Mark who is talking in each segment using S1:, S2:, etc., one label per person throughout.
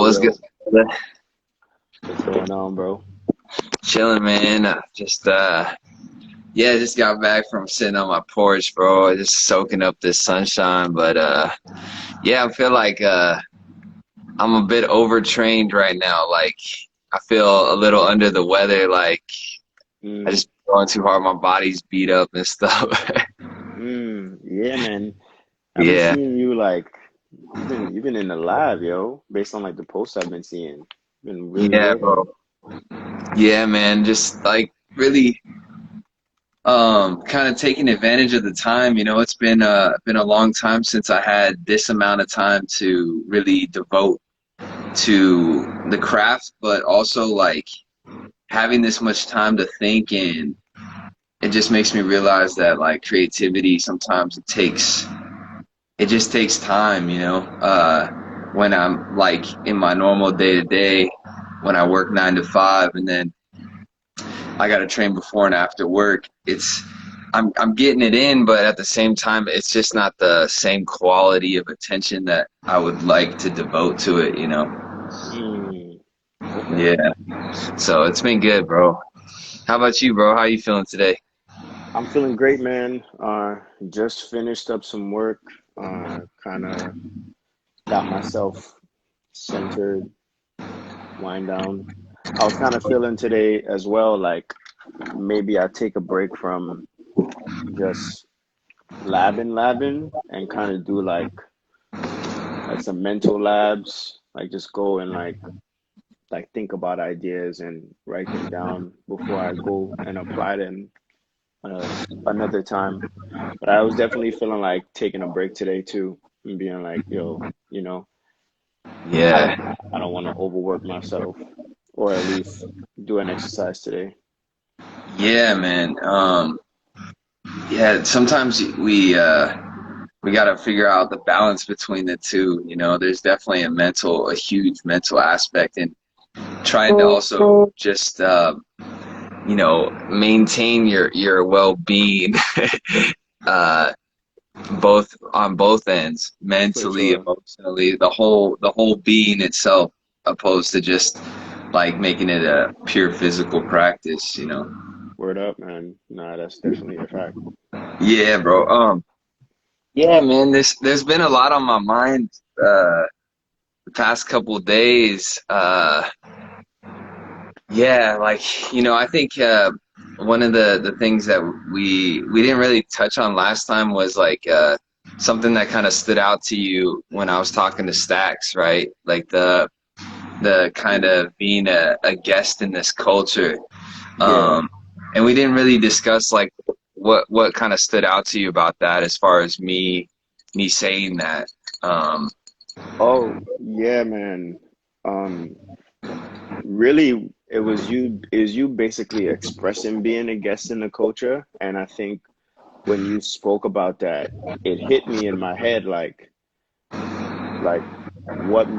S1: what's good?
S2: Yo, what's going on, bro?
S1: Chilling, man. Yeah, just got back from sitting on my porch, bro. Just soaking up this sunshine. But yeah, I feel like I'm a bit overtrained right now. Like I feel a little under the weather. Like I
S2: Mm,
S1: just going too hard. My body's beat up and stuff.
S2: yeah, man. I've been
S1: Yeah,
S2: seeing you like you've been in the lab, yo, based on like the posts I've been seeing. Been really
S1: yeah,
S2: working.
S1: bro. Yeah, man. Just like really kind of taking advantage of the time. It's been a long time since I had this amount of time to really devote to the craft, but also like having this much time to think, and it just makes me realize that like creativity sometimes it just takes time, when I'm like in my normal day to day, when I work 9 to 5, and then I got to train before and after work. I'm getting it in, but at the same time, it's just not the same quality of attention that I would like to devote to it.
S2: Mm, okay.
S1: Yeah. So it's been good, bro. How about you, bro? How you feeling today?
S2: I'm feeling great, man. Just finished up some work. Kind of got myself centered, wind down. I was kind of feeling today as well, like maybe I take a break from just labbing and kind of do like some mental labs, like just go and like think about ideas and write them down before I go and apply them another time. But I was definitely feeling like taking a break today too, and being like, yo, you know, I don't
S1: Yeah.
S2: I don't want to overwork myself, or at least do an exercise today.
S1: Yeah, man. Yeah, sometimes we got to figure out the balance between the two. There's definitely a huge mental aspect, and trying to also just maintain your well-being, uh, both on both ends,
S2: For
S1: mentally,
S2: sure.
S1: emotionally, the whole being itself, opposed to just like making it a pure physical practice.
S2: Word up, man. Nah, that's definitely a fact.
S1: Yeah, bro. Yeah, man. There's been a lot on my mind the past couple of days. Yeah, like I think one of the things that we didn't really touch on last time was like something that kind of stood out to you when I was talking to Stacks, right? Like the kind of being a guest in this culture.
S2: Yeah.
S1: Um, and we didn't really discuss like what kind of stood out to you about that as far as me saying that. Um,
S2: Oh, yeah, man. Um, Really, it was you basically expressing being a guest in the culture, and I think when you spoke about that, it hit me in my head like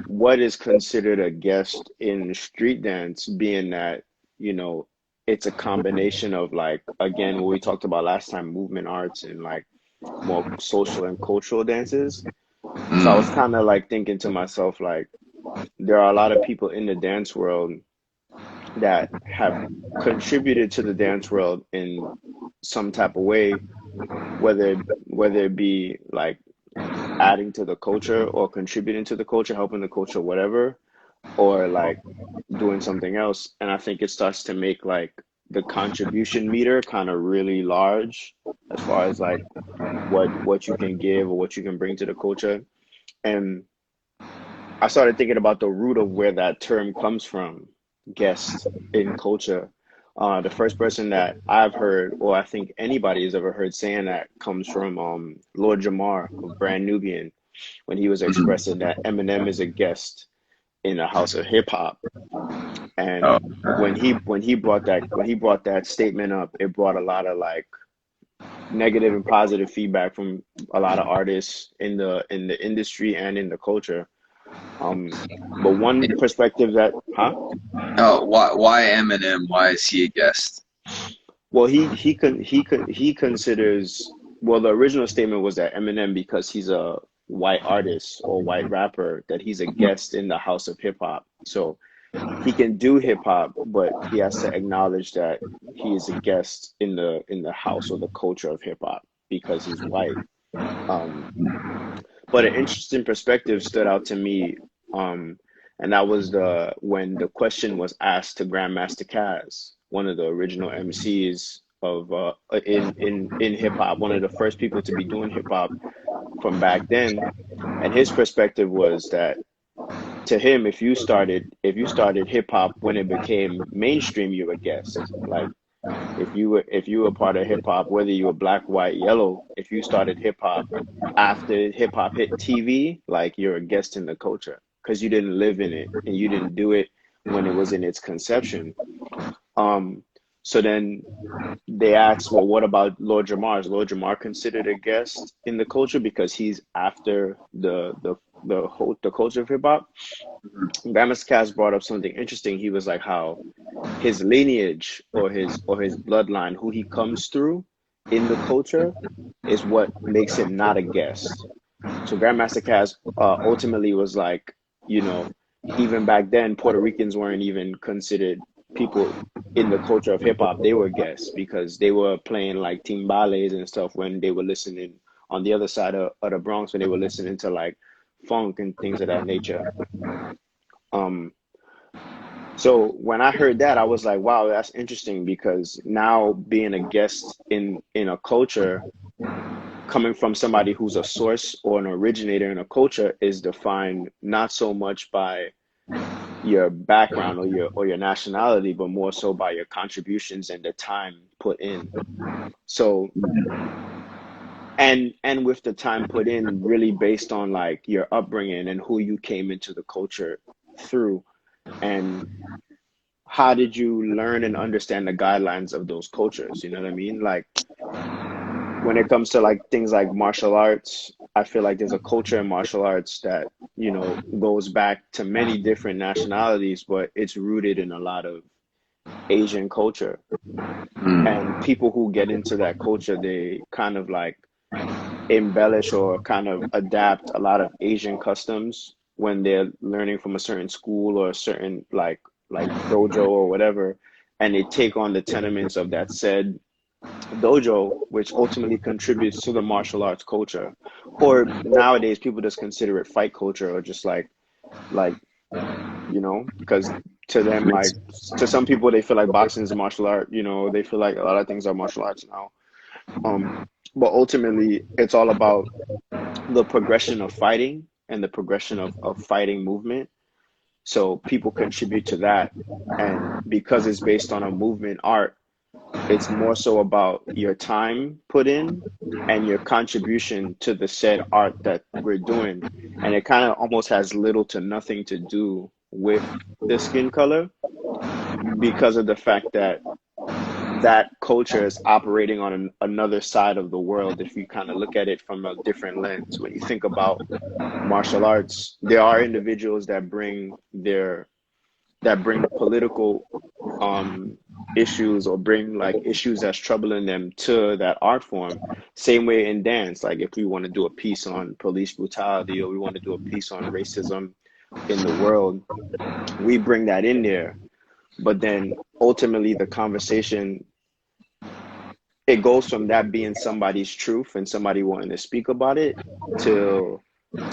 S2: what is considered a guest in street dance, being that, you know, it's a combination of like again what we talked about last time, movement arts and like more social and cultural dances. So I was
S1: mm,
S2: kind of like thinking to myself like there are a lot of people in the dance world that have contributed to the dance world in some type of way, whether it be like adding to the culture or contributing to the culture, helping the culture, whatever, or like doing something else. And I think it starts to make like the contribution meter kind of really large as far as like what you can give or what you can bring to the culture. And I started thinking about the root of where that term comes from, guest in culture. The first person that I've heard, or I think anybody has ever heard saying that, comes from Lord Jamar of Brand Nubian when he was
S1: mm.
S2: expressing that Eminem is a guest in a house of hip hop.
S1: Oh,
S2: And when he brought that statement up, it brought a lot of like negative and positive feedback from a lot of artists in the industry and in the culture. Um, but one perspective that, huh?
S1: oh, why Eminem? Why is he a guest?
S2: Well, he considers, well, the original statement was that Eminem, because he's a white artist or white rapper that he's a guest in the house of hip hop. So he can do hip hop, but he has to acknowledge that he is a guest in the house or the culture of hip hop because he's white. Um, but an interesting perspective stood out to me, um, and that was the when the question was asked to Grandmaster Caz, one of the original MCs of in hip hop, one of the first people to be doing hip hop from back then, and his perspective was that to him, if you started hip hop when it became mainstream, you were a guest. Like if you were part of hip hop, whether you were black, white, yellow, if you started hip hop after hip hop hit TV, like you're a guest in the culture because you didn't live in it and you didn't do it when it was in its conception. Um, so then they asked, well, what about Lord Jamar? Is Lord Jamar considered a guest in the culture because he's after the culture of hip hop? Grandmaster Cass brought up something interesting. He was like how his lineage or his bloodline, who he comes through in the culture, is what makes him not a guest. So Grandmaster Cass ultimately was like, you know, even back then, Puerto Ricans weren't even considered people in the culture of hip hop. They were guests because they were playing like timbales and stuff when they were listening on the other side of the Bronx when they were listening to like funk and things of that nature. Um, so when I heard that, I was like, wow, that's interesting because now being a guest in a culture coming from somebody who's a source or an originator in a culture is defined not so much by your background or your nationality, but more so by your contributions and the time put in. So and with the time put in really based on like your upbringing and who you came into the culture through and how did you learn and understand the guidelines of those cultures? You know what I mean? Like when it comes to like things like martial arts, I feel like there's a culture in martial arts that, you know, goes back to many different nationalities, but it's rooted in a lot of Asian culture. And people who get into that culture, they kind of like embellish or kind of adapt a lot of Asian customs when they're learning from a certain school or a certain like dojo or whatever, and they take on the tenements of that said dojo, which ultimately contributes to the martial arts culture. Or nowadays, people just consider it fight culture or just like you know, because to them, like to some people, they feel like boxing is a martial art. You know, they feel like a lot of things are martial arts now. Um, but ultimately, it's all about the progression of fighting and the progression of fighting movement. So people contribute to that. And because it's based on a movement art, it's more so about your time put in and your contribution to the said art that we're doing. And it kind of almost has little to nothing to do with the skin color because of the fact that that culture is operating on another side of the world. If you kind of look at it from a different lens, when you think about martial arts, there are individuals that bring political issues or bring like issues that's troubling them to that art form. Same way in dance, like if we want to do a piece on police brutality or we want to do a piece on racism in the world, we bring that in there. But then ultimately the conversation, it goes from that being somebody's truth and somebody wanting to speak about it to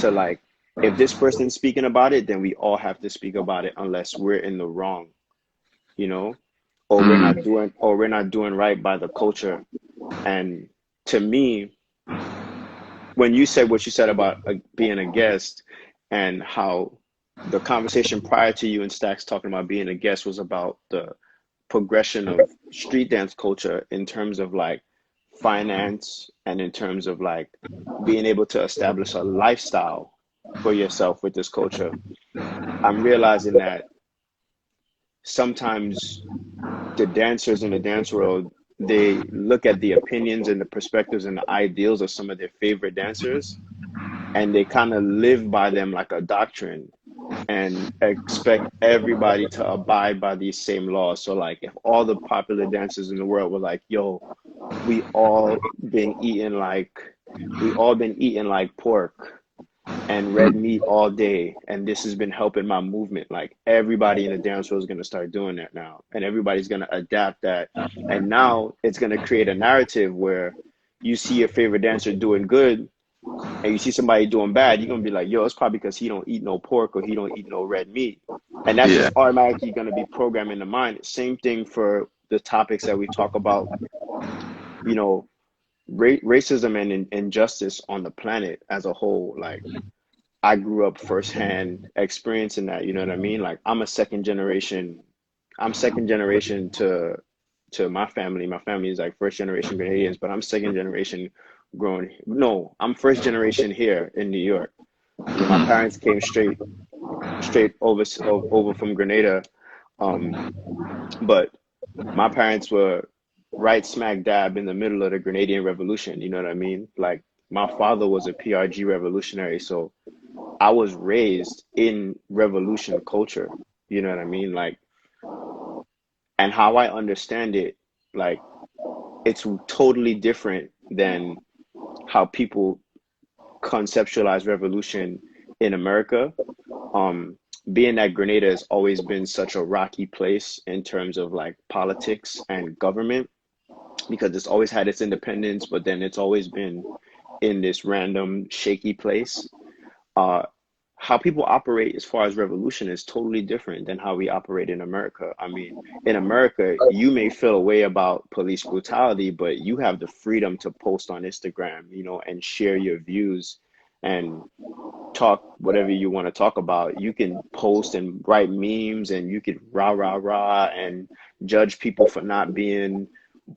S2: like if this person's speaking about it, then we all have to speak about it unless we're in the wrong, you know, or we're not doing right by the culture. And to me, when you said what you said about being a guest and how the conversation prior to you and Stacks talking about being a guest was about the progression of street dance culture in terms of like finance and in terms of like being able to establish a lifestyle for yourself with this culture, I'm realizing that sometimes the dancers in the dance world, they look at the opinions and the perspectives and the ideals of some of their favorite dancers and they kind of live by them like a doctrine and expect everybody to abide by these same laws. So like if all the popular dancers in the world were like, yo, we all been eating like we all been eating like pork, and red meat all day, and this has been helping my movement. Like everybody in the dance floor is going to start doing that now, and everybody's going to adapt that. And now it's going to create a narrative where you see your favorite dancer doing good and you see somebody doing bad, you're gonna be like, yo, it's probably because he don't eat no pork or he don't eat no red meat. And that's
S1: Yeah.
S2: just automatically gonna be programmed in the mind. Same thing for the topics that we talk about, you know, racism and injustice on the planet as a whole. Like I grew up firsthand experiencing that, you know what I mean? Like I'm second generation to my family. My family is like first generation Grenadians, but I'm second generation growing. No, I'm first generation here in New York. You know, my
S1: Mhm.
S2: parents came straight over from Grenada. Um, but my parents were right smack dab in the middle of the Grenadian Revolution. You know what I mean? Like my father was a PRG revolutionary, so I was raised in revolution culture. You know what I mean? Like, and how I understand it, like it's totally different than how people conceptualize revolution in America. Um, Being that Grenada has always been such a rocky place in terms of like politics and government, because it's always had its independence, but then it's always been in this random shaky place. Uh, how people operate as far as revolution is totally different than how we operate in America. I mean, in America, you may feel a way about police brutality, but you have the freedom to post on Instagram, you know, and share your views and talk whatever you want to talk about. You can post and write memes and you can rah, rah, rah and judge people for not being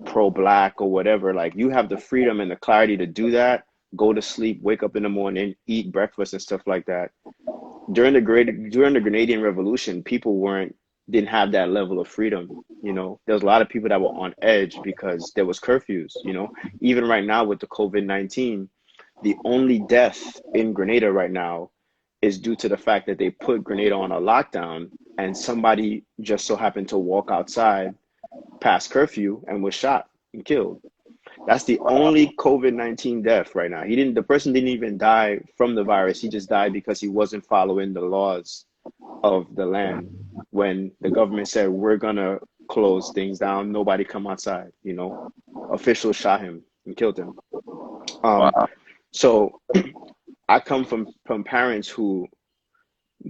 S2: pro-black or whatever. Like you have the freedom and the clarity to do that, go to sleep, wake up in the morning, eat breakfast and stuff like that. During the Grenadian Revolution, people weren't didn't have that level of freedom. You know, there was a lot of people that were on edge because there was curfews. You know, even right now with the COVID-19, the only death in Grenada right now is due to the fact that they put Grenada on a lockdown and somebody just so happened to walk outside past curfew and was shot and killed. That's the only COVID-19 death right now. The person didn't even die from the virus. He just died because he wasn't following the laws of the land when the government said, we're going to close things down. Nobody come outside, you know, officials shot him and killed him. Um,
S1: Wow.
S2: so I come from parents who,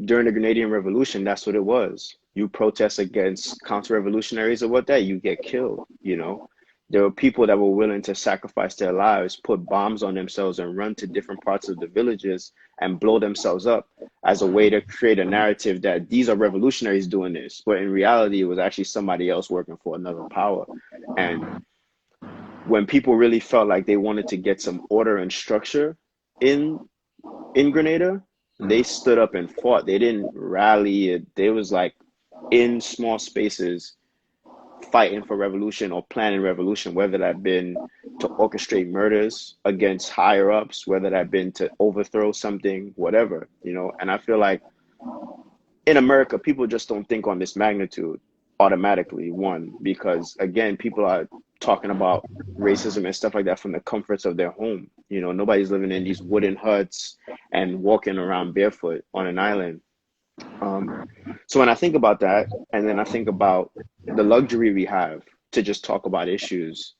S2: during the Grenadian Revolution, that's what it was. You protest against counter-revolutionaries or what that, you get killed, you know. There were people that were willing to sacrifice their lives, put bombs on themselves and run to different parts of the villages and blow themselves up as a way to create a narrative that these are revolutionaries doing this. But in reality, it was actually somebody else working for another power. And when people really felt like they wanted to get some order and structure in in Grenada, they stood up and fought. They didn't rally. They was like in small spaces fighting for revolution or planning revolution, whether that been to orchestrate murders against higher ups, whether that been to overthrow something, whatever, you know. And I feel like in America, people just don't think on this magnitude automatically. One, because again, people are talking about racism and stuff like that from the comforts of their home. You know, nobody's living in these wooden huts and walking around barefoot on an island. Um, so when I think about that, and then I think about the luxury we have to just talk about issues,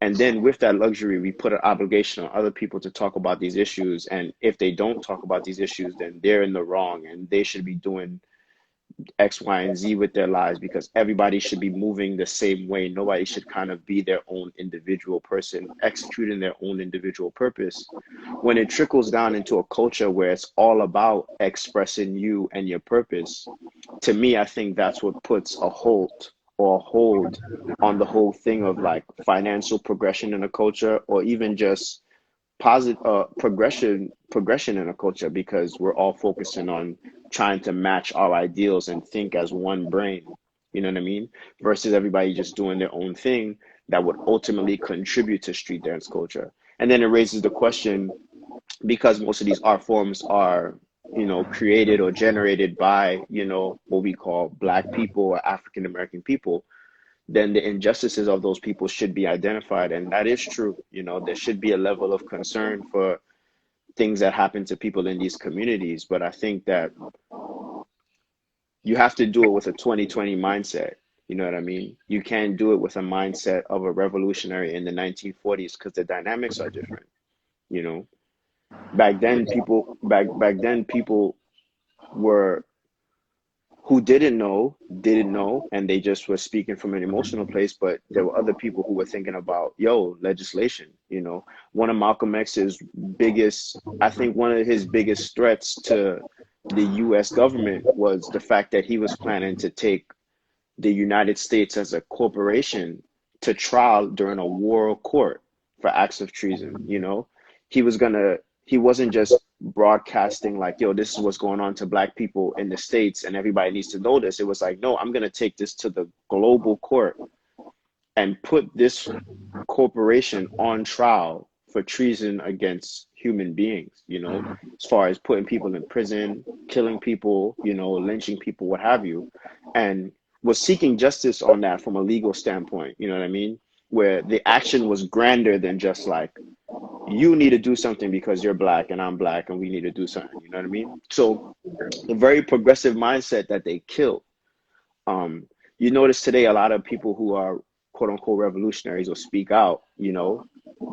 S2: and then with that luxury, we put an obligation on other people to talk about these issues. And if they don't talk about these issues, then they're in the wrong and they should be doing X, Y, and Z with their lives because everybody should be moving the same way. Nobody should kind of be their own individual person, executing their own individual purpose. When it trickles down into a culture where it's all about expressing you and your purpose, to me, I think that's what puts a halt or a hold on the whole thing of like financial progression in a culture or even just positive progression in a culture because we're all focusing on trying to match our ideals and think as one brain, you know what I mean, versus everybody just doing their own thing that would ultimately contribute to street dance culture. And then it raises the question, because most of these art forms are, you know, created or generated by, you know, what we call black people or African American people, then the injustices of those people should be identified. And that is true. You know, there should be a level of concern for things that happen to people in these communities. But I think that you have to do it with a 2020 mindset. You know what I mean? You can't do it with a mindset of a revolutionary in the 1940s because the dynamics are different. You know, back then people were who didn't know, and they just were speaking from an emotional place. But there were other people who were thinking about, yo, legislation. You know, one of Malcolm X's biggest, I think, one of his biggest threats to the U.S. government was the fact that he was planning to take the United States as a corporation to trial during a war court for acts of treason. You know, he was gonna, he wasn't just broadcasting like, yo, this is what's going on to black people in the States and everybody needs to know this. It was like, no, I'm gonna take this to the global court and put this corporation on trial for treason against human beings, you know, as far as putting people in prison, killing people, you know, lynching people, what have you, and was seeking justice on that from a legal standpoint, you know what I mean? Where the action was grander than just like, you need to do something because you're black and I'm black and we need to do something, you know what I mean? So a very progressive mindset that they killed. Um, you notice today a lot of people who are quote unquote revolutionaries or speak out, you know,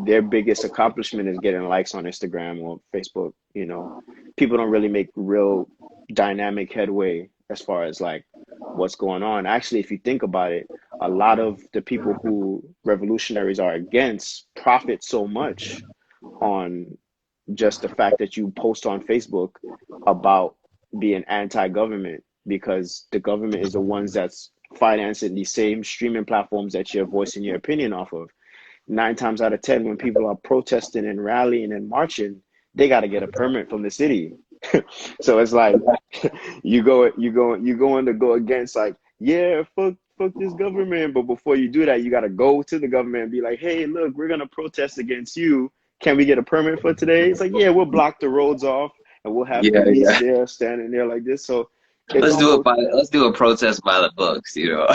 S2: their biggest accomplishment is getting likes on Instagram or Facebook, you know. People don't really make real dynamic headway as far as like what's going on. Actually, if you think about it, a lot of the people who revolutionaries are against profit so much on just the fact that you post on Facebook about being anti-government because the government is the ones that's financing the same streaming platforms that you're voicing your opinion off of. 9 times out of 10, when people are protesting and rallying and marching, they got to get a permit from the city. So it's like you going to go against like, yeah, fuck this government, but before you do that, you got to go to the government and be like, hey, look, we're gonna protest against you. Can we get a permit for today? It's like, yeah, we'll block the roads off and we'll have
S1: Yeah,
S2: police
S1: yeah.
S2: there standing there like this. So it's almost
S1: Let's do a protest by the books, you know.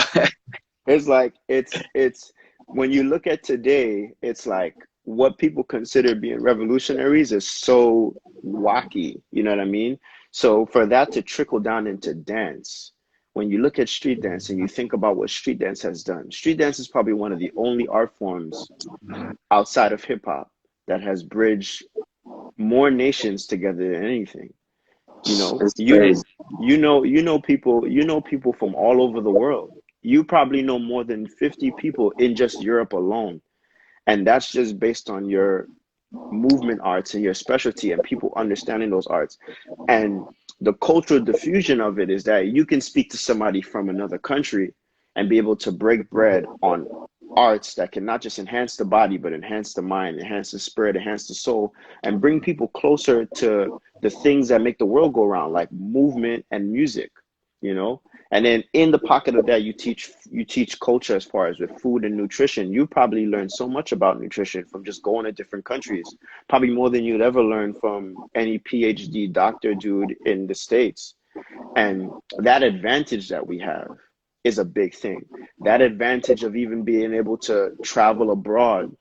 S2: it's like it's when you look at today, it's like what people consider being revolutionaries is so wacky, you know what I mean? So for that to trickle down into dance, when you look at street dance and you think about what street dance has done, street dance is probably one of the only art forms outside of hip hop that has bridged more nations together than anything. You know,
S1: It's crazy.
S2: you know people from all over the world. You probably know more than 50 people in just Europe alone. And that's just based on your movement arts and your specialty and people understanding those arts. And the cultural diffusion of it is that you can speak to somebody from another country and be able to break bread on arts that can not just enhance the body, but enhance the mind, enhance the spirit, enhance the soul, and bring people closer to the things that make the world go round, like movement and music, you know? And then in the pocket of that, you teach culture as far as with food and nutrition. You probably learn so much about nutrition from just going to different countries, probably more than you'd ever learn from any PhD doctor dude in the States. And that advantage that we have is a big thing. That advantage of even being able to travel abroad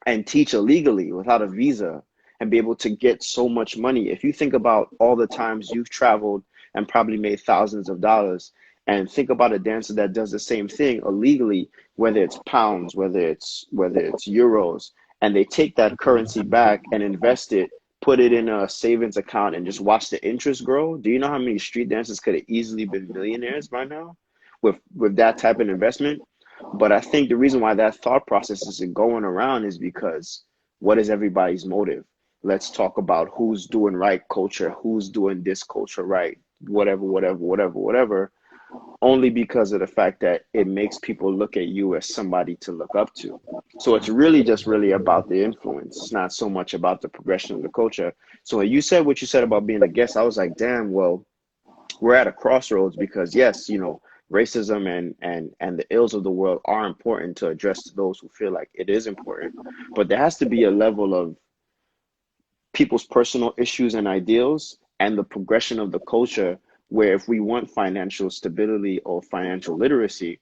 S2: and teach illegally without a visa and be able to get so much money. If you think about all the times you've traveled and probably made thousands of dollars, and think about a dancer that does the same thing illegally, whether it's pounds, whether it's euros, and they take that currency back and invest it, put it in a savings account and just watch the interest grow. Do you know how many street dancers could have easily been millionaires by now with that type of investment? But I think the reason why that thought process isn't going around is because what is everybody's motive? Let's talk about who's doing right culture, who's doing this culture right, whatever, only because of the fact that it makes people look at you as somebody to look up to. So it's really just really about the influence. It's not so much about the progression of the culture. So when you said what you said about being a guest, I was like, damn, well, we're at a crossroads because yes, you know, racism and the ills of the world are important to address to those who feel like it is important. But there has to be a level of people's personal issues and ideals and the progression of the culture where if we want financial stability or financial literacy,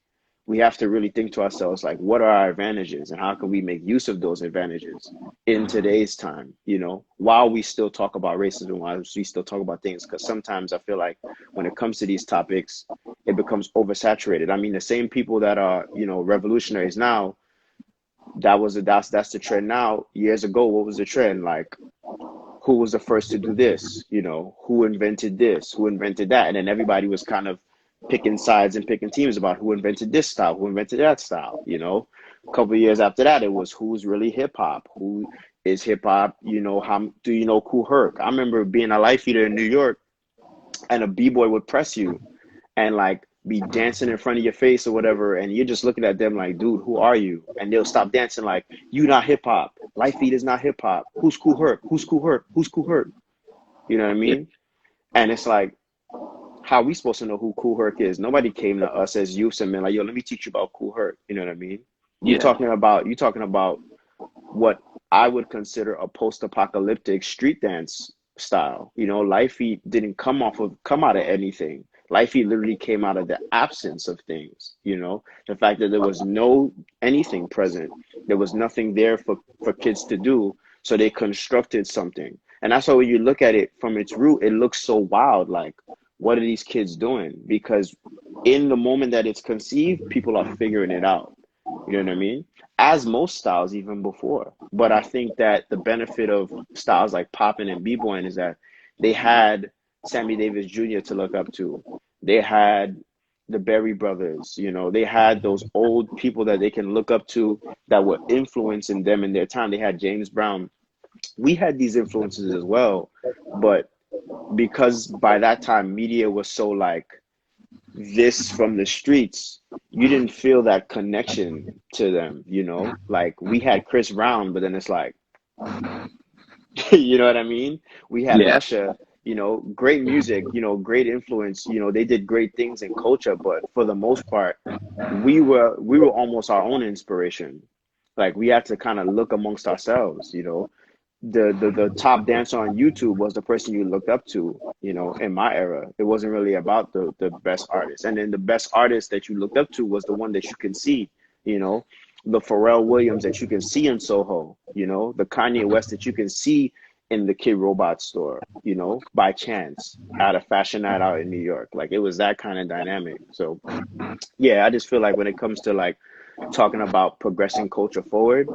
S2: we have to really think to ourselves, like, what are our advantages and how can we make use of those advantages in today's time, while we still talk about racism, while we still talk about things. Because sometimes I feel like when it comes to these topics, it becomes oversaturated. I mean, the same people that are, revolutionaries now, that's the trend now. Years ago, what was the trend? Like, who was the first to do this? Who invented this? Who invented that? And then everybody was kind of picking sides and picking teams about who invented this style, who invented that style. A couple of years after that, it was who's really hip hop, who is hip hop. How do you know Kool Herc? I remember being a light feeder in New York, and a b-boy would press you and like be dancing in front of your face or whatever, and you're just looking at them like, dude, who are you? And they'll stop dancing like, you not hip hop. Light feed is not hip hop. Who's Kool Herc? Who's Kool Herc? Who's Kool Herc? You know what I
S1: Yeah.
S2: mean? And it's like, how are we supposed to know who Kool Herc is? Nobody came to us as youths and been like, yo, let me teach you about Kool Herc. You know what I mean? You
S1: Yeah.
S2: talking about what I would consider a post-apocalyptic street dance style. Life Feet didn't come out of anything. Life Feet literally came out of the absence of things. The fact that there was no anything present, there was nothing there for kids to do, so they constructed something. And that's why when you look at it from its root, it looks so wild. Like, what are these kids doing? Because in the moment that it's conceived, people are figuring it out. You know what I mean? As most styles even before. But I think that the benefit of styles like popping and b-boying is that they had Sammy Davis Jr. to look up to. They had the Berry Brothers, they had those old people that they can look up to that were influencing them in their time. They had James Brown. We had these influences as well, but because by that time media was so like this from the streets, you didn't feel that connection to them, like we had Chris Brown, but then it's like, you know what I mean? We had
S1: Yeah.
S2: Usher, great music, great influence, they did great things in culture, but for the most part, we were almost our own inspiration. Like, we had to kind of look amongst ourselves. The top dancer on YouTube was the person you looked up to, in my era. It wasn't really about the best artist. And then the best artist that you looked up to was the one that you can see, the Pharrell Williams that you can see in Soho, the Kanye West that you can see in the Kid Robot store, by chance at a fashion night out in New York. Like, it was that kind of dynamic. So yeah, I just feel like when it comes to like talking about progressing culture forward,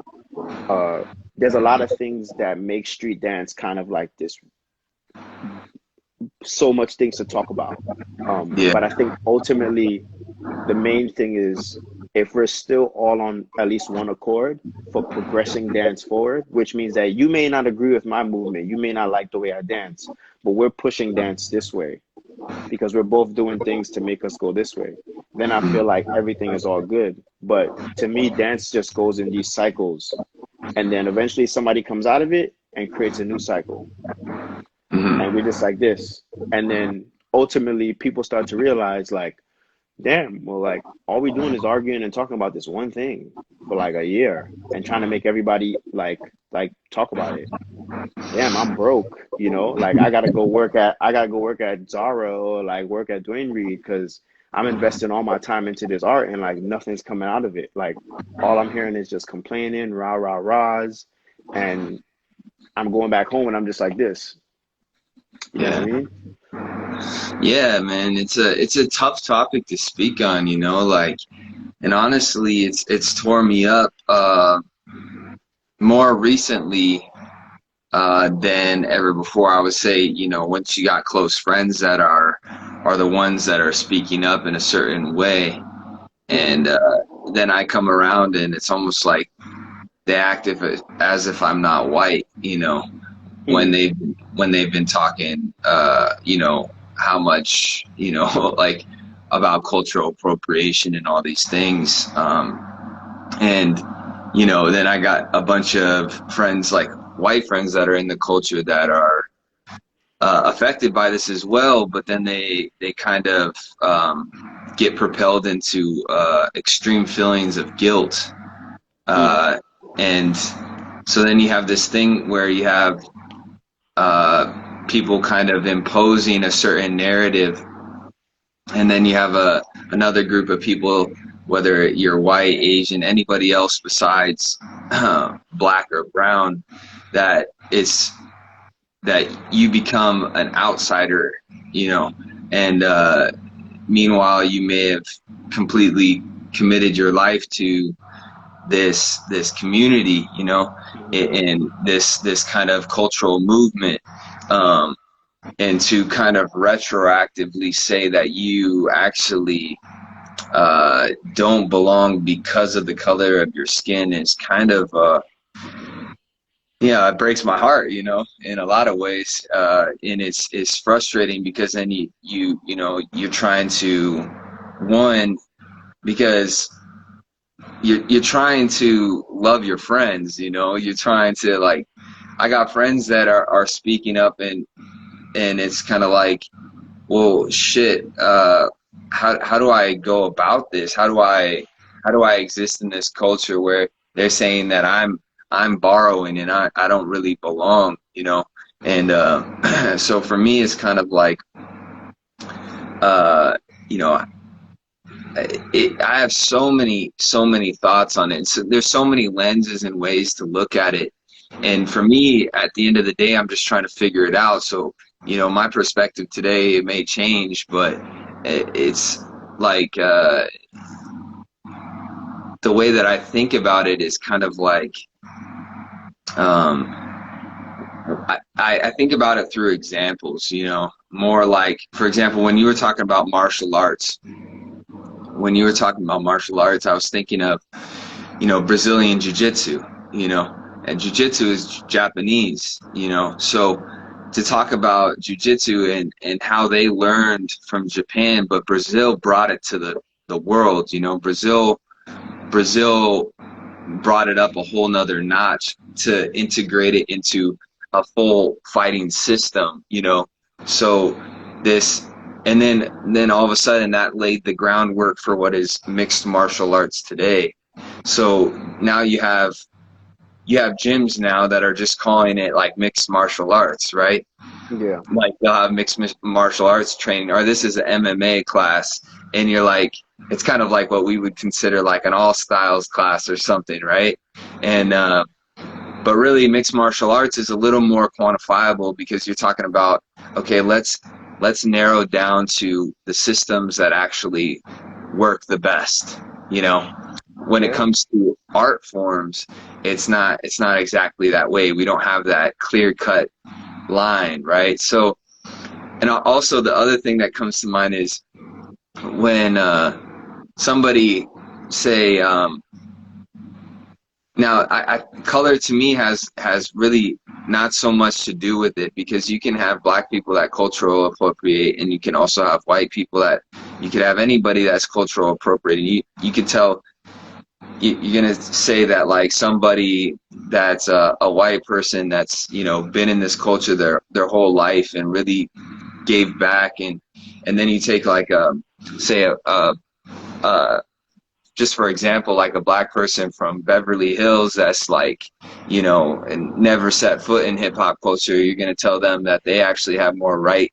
S2: uh, there's a lot of things that make street dance kind of like this, so much things to talk about.
S1: Yeah.
S2: But I think ultimately the main thing is, if we're still all on at least one accord for progressing dance forward, which means that you may not agree with my movement, you may not like the way I dance, but we're pushing dance this way because we're both doing things to make us go this way, then I feel like everything is all good. But to me, dance just goes in these cycles, and then eventually somebody comes out of it and creates a new cycle, and we're just like this. And then ultimately people start to realize, like, damn, well, like, all we doing is arguing and talking about this one thing for like a year and trying to make everybody like talk about it. Damn, I'm broke, like, I gotta go work at Zara or like work at Dwayne Reed because I'm investing all my time into this art and like nothing's coming out of it. Like, all I'm hearing is just complaining, rah rah rahs, and I'm going back home and I'm just like this. You know what I
S1: Yeah.
S2: mean?
S1: Yeah, man. It's a tough topic to speak on, like, and honestly, it's tore me up more recently than ever before. I would say, once you got close friends that are the ones that are speaking up in a certain way, and
S2: Mm-hmm.
S1: then I come around and it's almost like they act as if I'm not white, when
S2: Mm-hmm.
S1: they when they've been talking, how much, like about cultural appropriation and all these things, and then I got a bunch of friends, like white friends, that are in the culture that are affected by this as well, but then they kind of get propelled into extreme feelings of guilt,
S2: Mm-hmm.
S1: uh, and so then you have this thing where you have people kind of imposing a certain narrative, and then you have another group of people whether you're white, Asian, anybody else besides black or brown, that it's that you become an outsider, you know, and meanwhile you may have completely committed your life to this community, you know, and this kind of cultural movement, um, and to kind of retroactively say that you actually don't belong because of the color of your skin is kind of yeah, it breaks my heart, you know, in a lot of ways, and it's frustrating because then you know you're trying to one because you're trying to love your friends, you know, you're trying to like I got friends that are speaking up and it's kind of like, well, shit, how do I go about this? How do I exist in this culture where they're saying that I'm borrowing and I don't really belong, you know? And so for me, it's kind of like, uh, you know, I have so many thoughts on it. So there's so many lenses and ways to look at it. And for me, at the end of the day, I'm just trying to figure it out. So, you know, my perspective today, it may change, but it's like the way that I think about it is kind of like, um, I think about it through examples, you know, more like, for example, when you were talking about martial arts, I was thinking of, you know, Brazilian jiu-jitsu, you know, and jiu-jitsu is Japanese, you know, so to talk about jiu-jitsu and how they learned from Japan, but Brazil brought it to the world, you know, Brazil brought it up a whole nother notch to integrate it into a full fighting system, you know. So this and then all of a sudden that laid the groundwork for what is mixed martial arts today. So now you have gyms now that are just calling it like mixed martial arts, right?
S2: Yeah.
S1: Like they'll have mixed martial arts training, or this is an MMA class, and you're like, it's kind of like what we would consider like an all styles class or something, right? And but really, mixed martial arts is a little more quantifiable because you're talking about, okay, let's narrow down to the systems that actually work the best, you know. When it
S2: Yeah.
S1: comes to art forms, it's not exactly that way. We don't have that clear cut line, right? So, and also the other thing that comes to mind is when somebody say, now color to me has really not so much to do with it because you can have black people that cultural appropriate, and you can also have white people that you could have anybody that's cultural appropriating. You can tell you're gonna say that like somebody that's a white person that's, you know, been in this culture their whole life and really gave back, and then you take like say a just for example like a black person from Beverly Hills that's like, you know, and never set foot in hip hop culture. You're gonna tell them that they actually have more right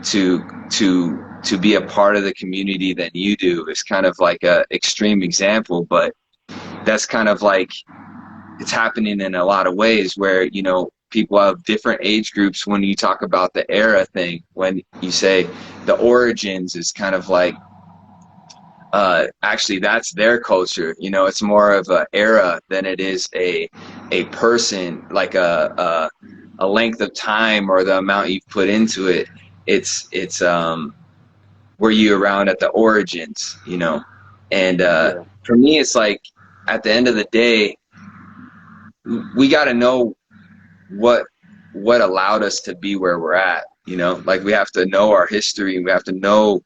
S1: to to be a part of the community than you do. It's kind of like a extreme example, but that's kind of like it's happening in a lot of ways where, you know, people have different age groups. When you talk about the era thing, when you say the origins is kind of like actually that's their culture, you know, it's more of an era than it is a person, like a length of time or the amount you've put into it. It's were you around at the origins, you know. And
S2: Yeah.
S1: for me it's like at the end of the day, we got to know what allowed us to be where we're at, you know. Like we have to know our history, we have to know.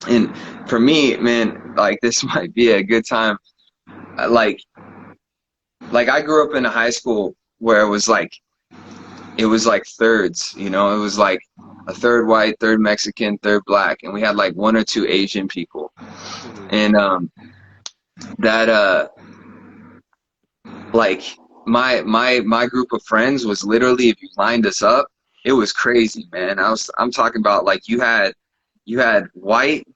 S1: And for me, man, like this might be a good time. Like I grew up in a high school where it was like thirds, you know. It was like a third white, third Mexican, third black, and we had like one or two Asian people.
S2: Hmm.
S1: And that like my group of friends was literally, if you lined us up, it was crazy, man. I'm talking about like you had white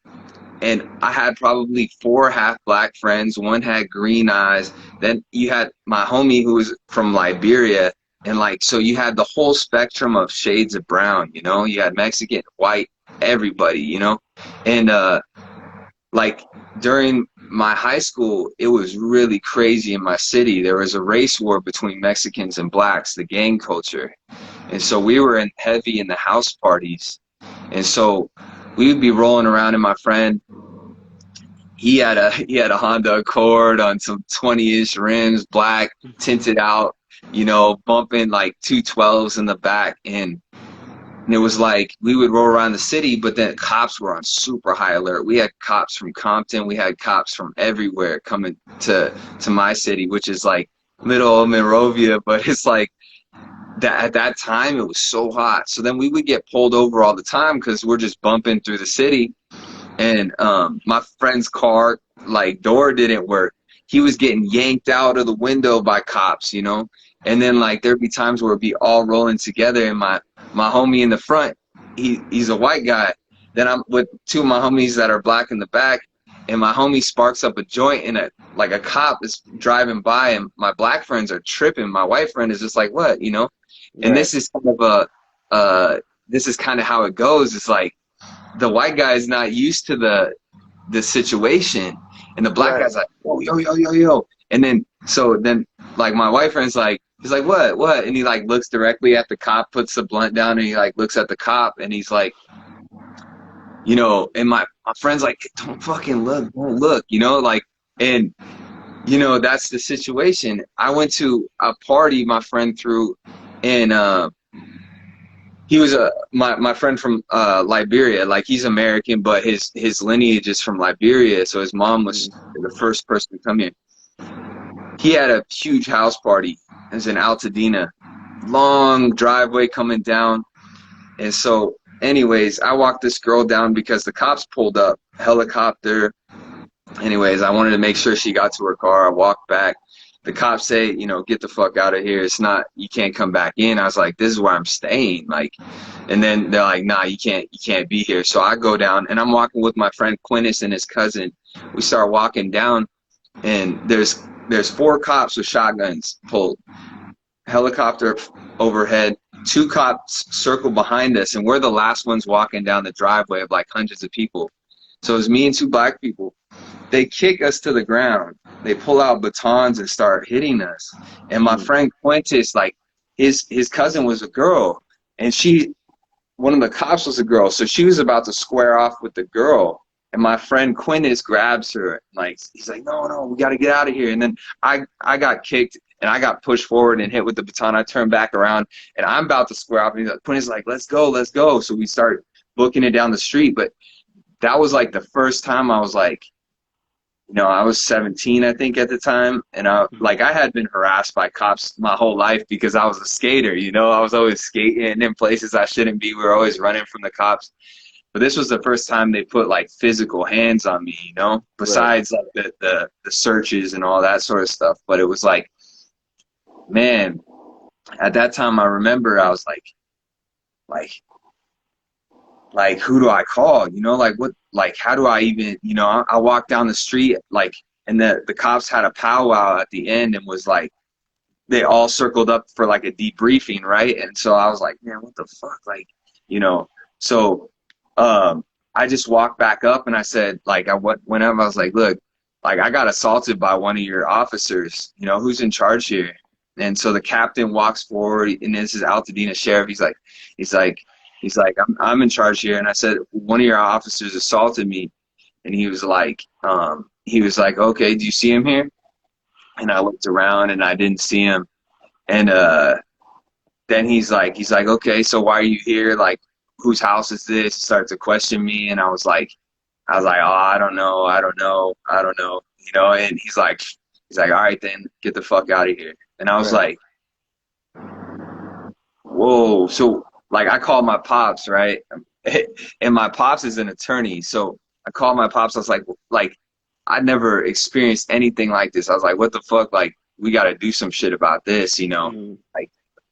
S1: and I had probably four half black friends. One had green eyes. Then you had my homie who was from Liberia, and like so you had the whole spectrum of shades of brown. You know, you had Mexican, white, everybody. You know, and like during my high school, it was really crazy in my city. There was a race war between Mexicans and blacks, the gang culture, and so we were in heavy in the house parties, and so we would be rolling around, and my friend, he had a Honda Accord on some 20-inch rims, black, tinted out, you know, bumping like 212s in the back, and it was like we would roll around the city, but then cops were on super high alert. We had cops from Compton, we had cops from everywhere coming to my city, which is like middle of Monrovia, but it's like that at that time it was so hot. So then we would get pulled over all the time because we're just bumping through the city, and my friend's car like door didn't work. He was getting yanked out of the window by cops, you know. And then like there'd be times where it'd be all rolling together, and my homie in the front, he's a white guy. Then I'm with two of my homies that are black in the back, and my homie sparks up a joint, and a cop is driving by, and my black friends are tripping. My white friend is just like, what, you know? And
S2: Right.
S1: this is kind of this is kind of how it goes. It's like the white guy is not used to the situation, and the black
S2: Right.
S1: guy's like, oh, yo, yo, yo, yo. And then so then like my white friend's like, he's like, what? And he like looks directly at the cop, puts the blunt down, and he like looks at the cop, and he's like, you know, and my friend's like, don't fucking look, don't look, you know, like, and you know, that's the situation. I went to a party my friend threw, and he was my friend from Liberia. Like he's American, but his lineage is from Liberia. So his mom was
S2: Mm.
S1: the first person to come here. He had a huge house party. It was in Altadena, long driveway coming down. And so, anyways, I walked this girl down because the cops pulled up, helicopter. Anyways, I wanted to make sure she got to her car. I walked back. The cops say, you know, get the fuck out of here. It's not, you can't come back in. I was like, this is where I'm staying. Like, and then they're like, nah, you can't be here. So I go down, and I'm walking with my friend Quintus and his cousin. We start walking down, and there's four cops with shotguns pulled, helicopter overhead. Two cops circle behind us, and we're the last ones walking down the driveway of like hundreds of people. So it was me and two black people. They kick us to the ground. They pull out batons and start hitting us. And my
S2: Mm.
S1: friend Quintus, like his cousin was a girl, and one of the cops was a girl, so she was about to square off with the girl. And my friend Quintus grabs her, like he's like, no, we got to get out of here. And then I got kicked, and I got pushed forward and hit with the baton. I turned back around, and I'm about to square off. And Quintus is like, let's go. So we start booking it down the street. But that was like the first time I was like, you know, I was 17, I think, at the time, and I had been harassed by cops my whole life because I was a skater. You know, I was always skating in places I shouldn't be. We were always running from the cops. But this was the first time they put like physical hands on me. You know,
S2: Right.
S1: besides like the searches and all that sort of stuff. But it was like, man, at that time, I remember I was like who do I call? You know, like what, like how do I even, you know, I walked down the street, like, and the cops had a powwow at the end, and was like, they all circled up for like a debriefing, right? And so I was like, man, what the fuck, like, you know. So I just walked back up, and I said, like, whenever I was like, look, like I got assaulted by one of your officers, you know, who's in charge here? And so the captain walks forward, and this is Altadena sheriff. He's like, I'm in charge here. And I said, one of your officers assaulted me. And he was like, okay, do you see him here? And I looked around, and I didn't see him. And then he's like, okay, so why are you here? Like, whose house is this? He started to question me, and I was like, oh, I don't know, you know. And he's like, all right, then get the fuck out of here. And I was
S2: Right.
S1: like, whoa. So like I called my pops, right? And my pops is an attorney. So I called my pops. I was like I never experienced anything like this. I was like, what the fuck? Like, we got to do some shit about this, you know?
S2: Mm.
S1: Like,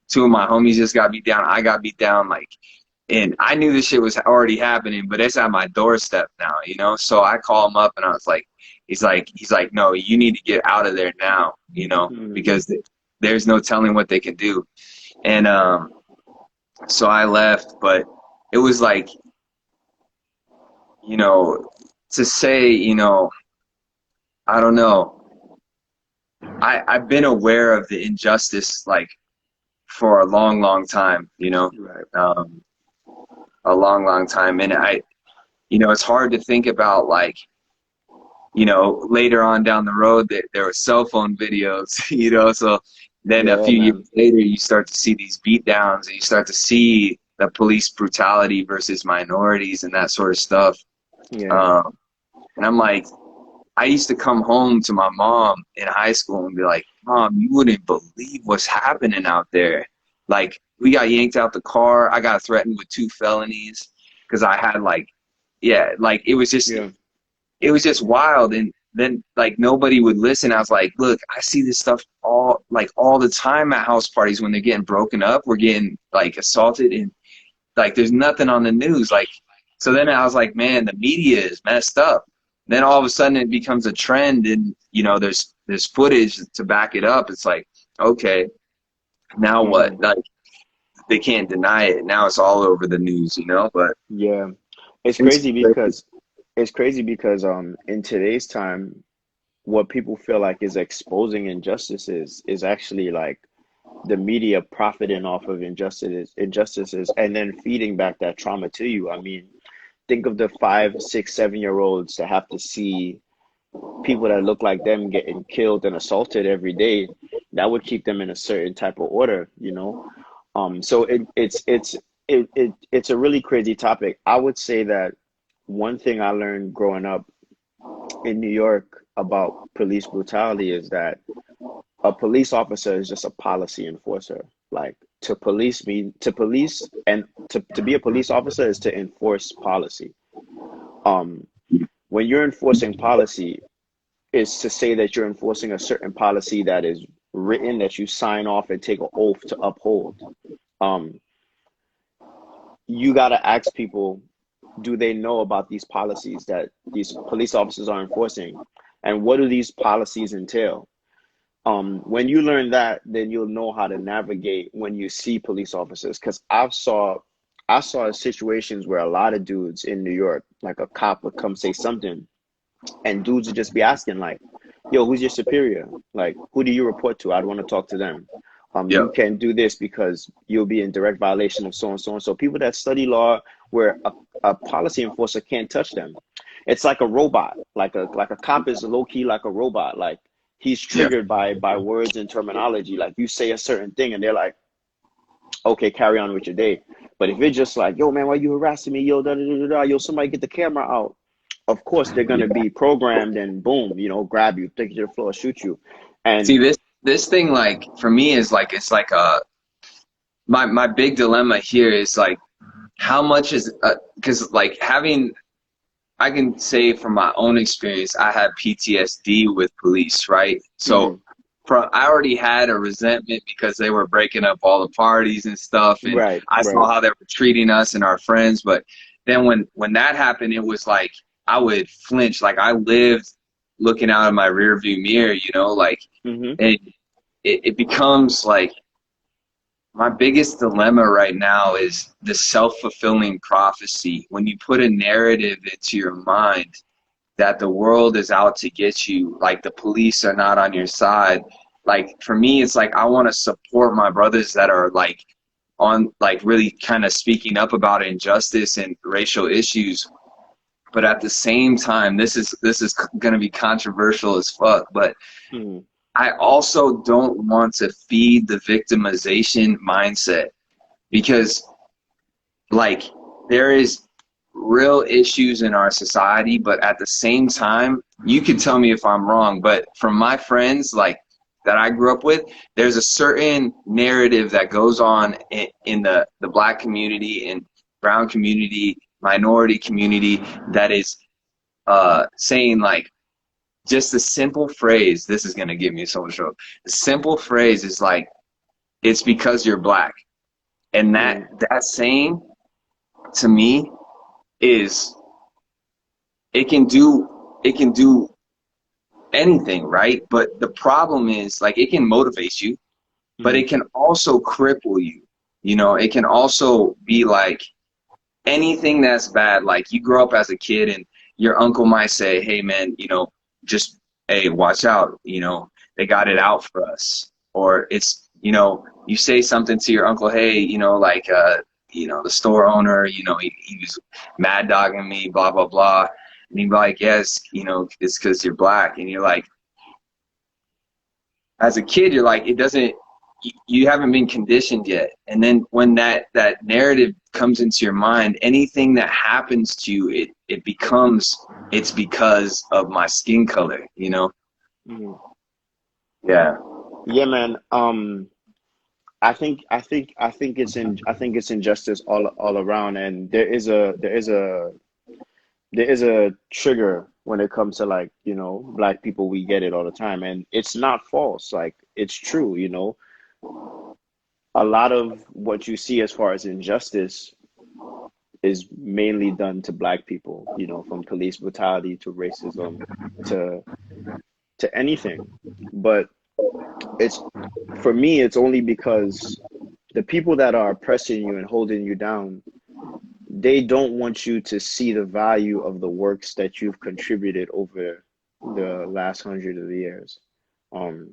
S1: two of my homies just got beat down. I got beat down. Like, And I knew this shit was already happening, but it's at my doorstep now, you know? So I call him up and I was like, he's like, no, you need to get out of there now, you know,
S2: Mm,
S1: because there's no telling what they can do. And so I left, but it was like, you know, to say, you know, I don't know. I've been aware of the injustice like for a long, long time, you know,
S2: right.
S1: um, a long, long time. And you know, it's hard to think about like, you know, later on down the road that there were cell phone videos, you know, so then a
S2: Yeah,
S1: few years
S2: man.
S1: later you start to see these beat downs and you start to see the police brutality versus minorities and that sort of stuff.
S2: Yeah.
S1: Um, and I'm like, I used to come home to my mom in high school and be like, Mom, you wouldn't believe what's happening out there. Like, we got yanked out the car. I got threatened with 2 felonies because I had like, yeah, like
S2: Yeah.
S1: it was just wild. And then like nobody would listen. I was like, look, I see this stuff all the time at house parties when they're getting broken up. We're getting like assaulted and like there's nothing on the news. Like, so then I was like, man, the media is messed up. Then all of a sudden it becomes a trend and you know, there's footage to back it up. It's like, okay, now what?
S2: Hmm.
S1: Like they can't deny it. Now it's all over the news, you know, but
S2: Yeah. It's
S1: it's
S2: crazy
S1: crazy.
S2: because in today's time, what people feel like is exposing injustices is actually like the media profiting off of injustices and then feeding back that trauma to you. I mean, think of the 5, 6, 7-year-olds that have to see people that look like them getting killed and assaulted every day. That would keep them in a certain type of order, you know. So it's a really crazy topic. I would say that one thing I learned growing up in New York about police brutality is that a police officer is just a policy enforcer. Like to police and to be a police officer is to enforce policy. Um, when you're enforcing policy, is to say that you're enforcing a certain policy that is written that you sign off and take an oath to uphold. Um, you got to ask people, do they know about these policies that these police officers are enforcing, and what do these policies entail? When you learn that, then you'll know how to navigate when you see police officers. Because I saw situations where a lot of dudes in New York, like a cop would come say something, and dudes would just be asking like, "Yo, who's your superior? Like, who do you report to? I'd want to talk to them. You
S1: Yep.
S2: can't do this because you'll be in direct violation of so and so and so." People that study law, where a policy enforcer can't touch them. It's like a robot. Like a cop is low key like a robot. Like he's
S1: Yeah.
S2: triggered by words and terminology. Like you say a certain thing, and they're like, "Okay, carry on with your day." But if it's just like, "Yo, man, why you harassing me? Yo, da da da da da. Yo, somebody get the camera out." Of course they're gonna
S1: Yeah.
S2: be programmed and boom, grab you, take you to the floor, shoot you.
S1: See,
S2: And
S1: this thing like for me is like it's like my big dilemma here is like how much is because like having I can say from my own experience I had PTSD with police, right? So
S2: mhm,
S1: from I already had a resentment because they were breaking up all the parties and stuff, and
S2: right,
S1: I saw
S2: right,
S1: how they were treating us and our friends. But then when that happened, it was like I would flinch. Like I lived looking out of my rear view mirror, you know, like
S2: mhm,
S1: and it becomes like my biggest dilemma right now is the self-fulfilling prophecy. When you put a narrative into your mind that the world is out to get you, like the police are not on your side. Like for me, it's like I want to support my brothers that are like on like really kind of speaking up about injustice and racial issues. But at the same time, this is going to be controversial as fuck. But
S2: mhm,
S1: I also don't want to feed the victimization mindset because like there is real issues in our society, but at the same time, you can tell me if I'm wrong, but from my friends like that I grew up with, there's a certain narrative that goes on in the black community and brown community, minority community that is saying like just a simple phrase, this is gonna give me so much trouble. The simple phrase is like, it's because you're black. And
S2: mhm,
S1: that saying to me is it can do anything, right? But the problem is like it can motivate you, but
S2: Mm-hmm.
S1: it can also cripple you. You know, it can also be like anything that's bad. Like you grow up as a kid and your uncle might say, "Hey man, just hey, watch out, they got it
S2: Mm-hmm.
S1: out for us." Or it's, you say something to your uncle, "Hey, like the store owner, he was mad dogging me, blah blah blah." And he'd be like, "Yes, it's because you're black." And you're like, as a kid, you're like, it doesn't, you haven't been conditioned yet. And then when that narrative comes into your mind, anything that happens to you, it becomes, it's because of my skin color.
S2: Mm-hmm.
S1: Yeah.
S2: Yeah, man. I think it's injustice all around, and there is a trigger when it comes to, like, black people. We get it all the time, and it's not false. Like, it's true. A lot of what you see as far as injustice is mainly done to black people. From police brutality to racism to anything. But it's for me, it's only because the people that are oppressing you and holding you down, they don't want you to see the value of the works that you've contributed over the last hundred of years.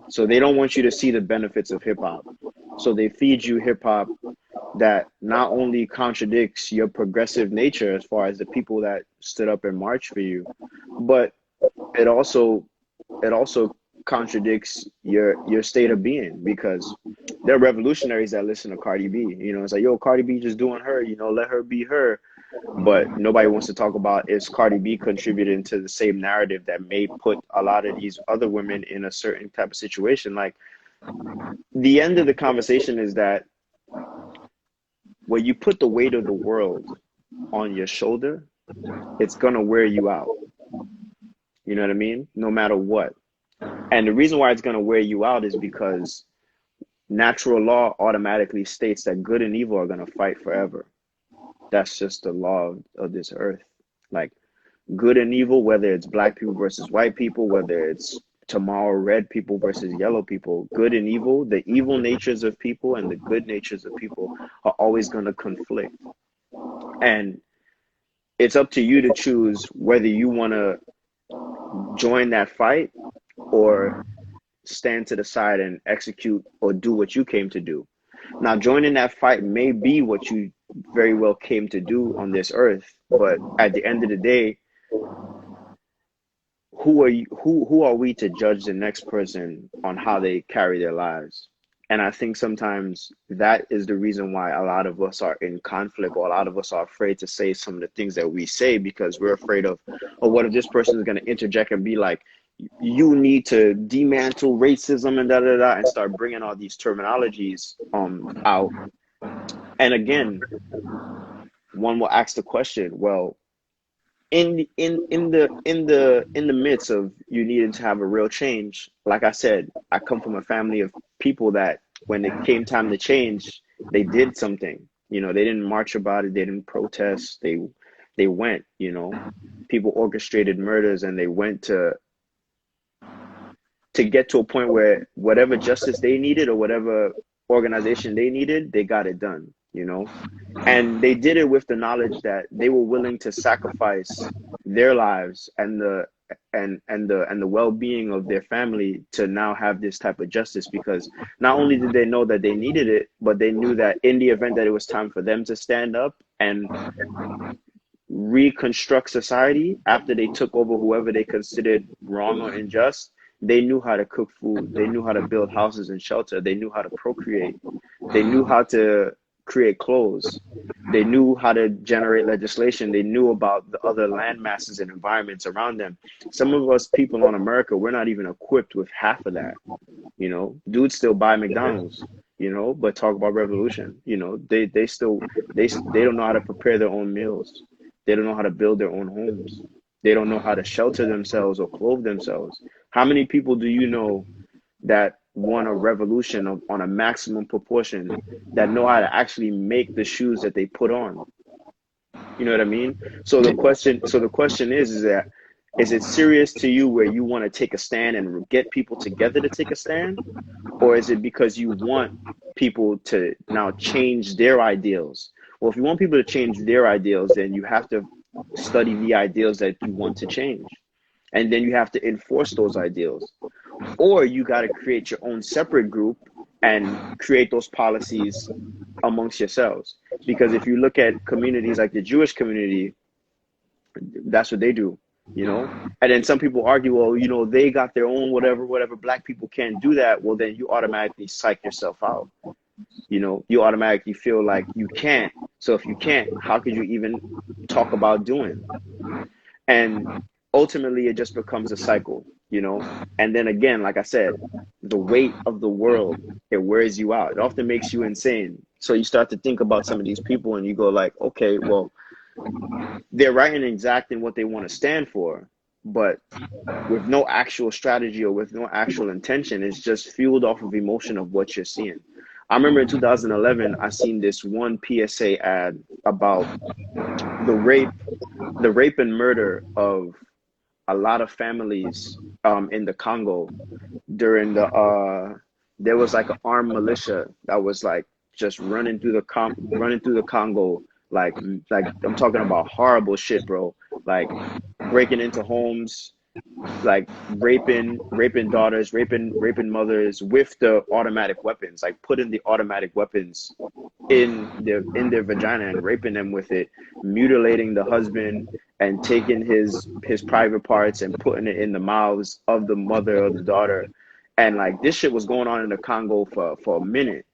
S2: So they don't want you to see the benefits of hip hop. So they feed you hip hop that not only contradicts your progressive nature as far as the people that stood up and marched for you, but it also it also contradicts your state of being, because there are revolutionaries that listen to Cardi B. It's like, yo, Cardi B just doing her, let her be her. But nobody wants to talk about, is Cardi B contributing to the same narrative that may put a lot of these other women in a certain type of situation. Like, the end of the conversation is that when you put the weight of the world on your shoulder, it's gonna wear you out. You know what I mean? No matter what. And the reason why it's gonna wear you out is because natural law automatically states that good and evil are gonna fight forever. That's just the law of this earth. Like, good and evil, whether it's black people versus white people, whether it's tomorrow red people versus yellow people, good and evil, the evil natures of people and the good natures of people are always going to conflict. And it's up to you to choose whether you want to join that fight or stand to the side and execute or do what you came to do. Now, joining that fight may be what you very well came to do on this earth, but at the end of the day, who are we to judge the next person on how they carry their lives? And I think sometimes that is the reason why a lot of us are in conflict, or a lot of us are afraid to say some of the things that we say, because we're afraid of, oh, what if this person is going to interject and be like, you need to dismantle racism and da da da, and start bringing all these terminologies out. And again, one will ask the question, well, in the midst of you needing to have a real change, like I said, I come from a family of people that when it came time to change, they did something. They didn't march about it, they didn't protest, they went. People orchestrated murders, and they went to get to a point where whatever justice they needed or whatever organization they needed, they got it done. And they did it with the knowledge that they were willing to sacrifice their lives and the well-being of their family to now have this type of justice, because not only did they know that they needed it, but they knew that in the event that it was time for them to stand up and reconstruct society after they took over whoever they considered wrong or unjust, they knew how to cook food, they knew how to build houses and shelter, they knew how to procreate, they knew how to create clothes, they knew how to generate legislation, they knew about the other land masses and environments around them. Some of us people on America, we're not even equipped with half of that. Dudes still buy McDonald's, but talk about revolution. They still they don't know how to prepare their own meals. They don't know how to build their own homes. They don't know how to shelter themselves or clothe themselves. How many people do you know that want a revolution on a maximum proportion, that know how to actually make the shoes that they put on? You know what I mean? So the question is that, is it serious to you where you want to take a stand and get people together to take a stand? Or is it because you want people to now change their ideals? Well, if you want people to change their ideals, then you have to study the ideals that you want to change. And then you have to enforce those ideals. Or you got to create your own separate group and create those policies amongst yourselves. Because if you look at communities like the Jewish community, that's what they do, you know? And then some people argue, well, they got their own whatever, whatever. Black people can't do that. Well, then you automatically psych yourself out. You automatically feel like you can't. So if you can't, how could you even talk about doing? And ultimately, it just becomes a cycle. And then again, like I said, the weight of the world, it wears you out. It often makes you insane. So you start to think about some of these people and you go like, okay, well, they're right and exact in what they want to stand for, but with no actual strategy or with no actual intention. It's just fueled off of emotion of what you're seeing. I remember in 2011, I seen this one PSA ad about the rape, the rape and murder of a lot of families in the Congo during there was like an armed militia that was like just running through the Congo, like I'm talking about horrible shit, bro. Like breaking into homes, like raping daughters, raping mothers with the automatic weapons, like putting the automatic weapons in their vagina and raping them with it, mutilating the husband and taking his private parts and putting it in the mouths of the mother or the daughter. And like this shit was going on in the Congo for a minute,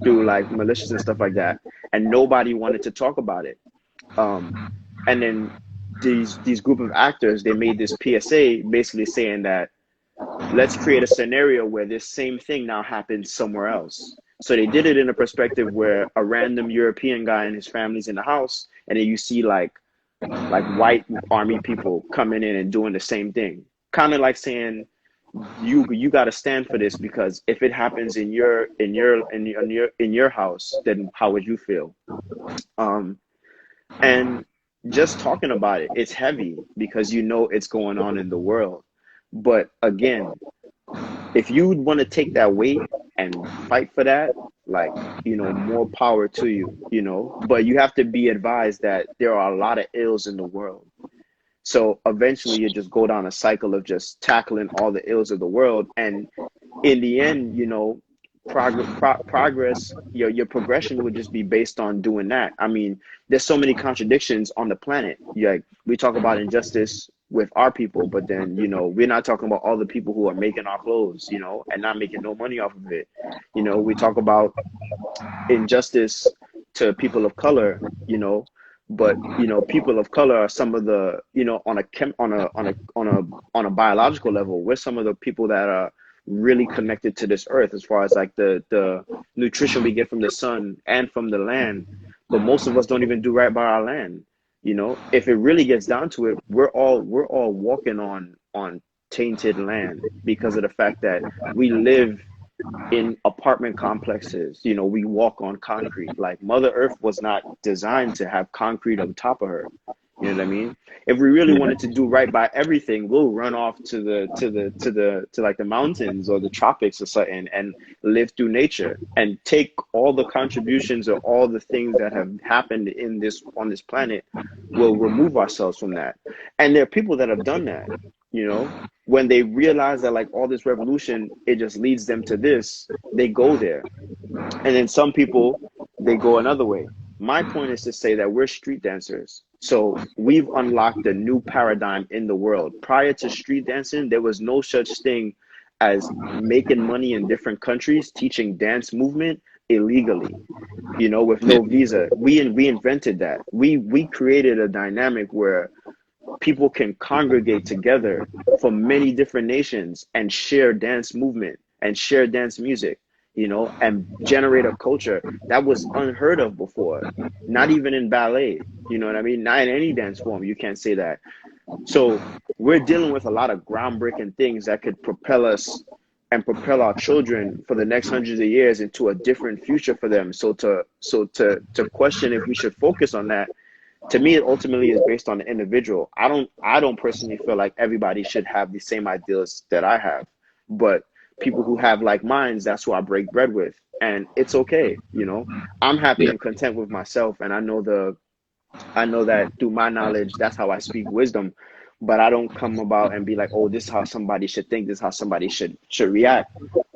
S2: through like militias and stuff like that. And nobody wanted to talk about it. And then these group of actors, they made this PSA basically saying that let's create a scenario where this same thing now happens somewhere else. So they did it in a perspective where a random European guy and his family's in the house, and then you see like white army people coming in and doing the same thing. Kind of like saying you got to stand for this, because if it happens in your house, then how would you feel? And just talking about it, it's heavy because it's going on in the world. But again, if you want to take that weight and fight for that, like, more power to you. But you have to be advised that there are a lot of ills in the world. So eventually you just go down a cycle of just tackling all the ills of the world. And in the end, progress, your progression would just be based on doing that. I mean, there's so many contradictions on the planet. Like we talk about injustice with our people, but then we're not talking about all the people who are making our clothes, and not making no money off of it. We talk about injustice to people of color, but people of color are some of the, on a biological level, we're some of the people that are really connected to this earth, as far as like the nutrition we get from the sun and from the land. But most of us don't even do right by our land. If it really gets down to it, we're all walking on tainted land because of the fact that we live in apartment complexes. We walk on concrete. Like Mother Earth was not designed to have concrete on top of her. You know what I mean? If we really wanted to do right by everything, we'll run off to like the mountains or the tropics or something and live through nature and take all the contributions or all the things that have happened on this planet. We'll remove ourselves from that. And there are people that have done that, when they realize that like all this revolution, it just leads them to this, they go there. And then some people, they go another way. My point is to say that we're street dancers. So we've unlocked a new paradigm in the world. Prior to street dancing, there was no such thing as making money in different countries, teaching dance movement illegally, with no visa. We invented that. We created a dynamic where people can congregate together from many different nations and share dance movement and share dance music, and generate a culture that was unheard of before. Not even in ballet, you know what I mean? Not in any dance form, you can't say that. So we're dealing with a lot of groundbreaking things that could propel us and propel our children for the next hundreds of years into a different future for them. So to question if we should focus on that, To me, it ultimately is based on the individual. I don't personally feel like everybody should have the same ideas that I have, but people who have like minds, that's who I break bread with, and it's okay. I'm happy
S1: Yeah.
S2: and content with myself, and I know that through my knowledge, that's how I speak wisdom. But I don't come about and be like, oh, this is how somebody should think, this is how somebody should react.